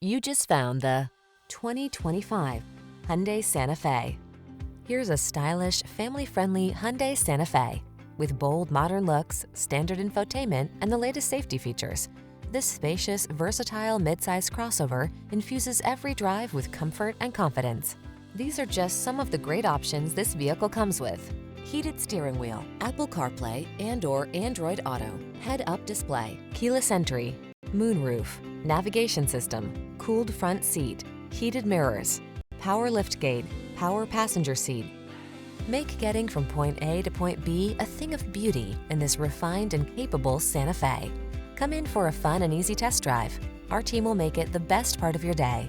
You just found the 2025 Hyundai Santa Fe. Here's a stylish, family-friendly Hyundai Santa Fe. With bold, modern looks, standard infotainment, and the latest safety features. This spacious, versatile midsize crossover infuses every drive with comfort and confidence. These are just some of the great options this vehicle comes with: heated steering wheel, Apple CarPlay and/or Android Auto, head-up display, keyless entry, moonroof, navigation system, cooled front seat, heated mirrors, power liftgate, power passenger seat. Make getting from point A to point B a thing of beauty in this refined and capable Santa Fe. Come in for a fun and easy test drive. Our team will make it the best part of your day.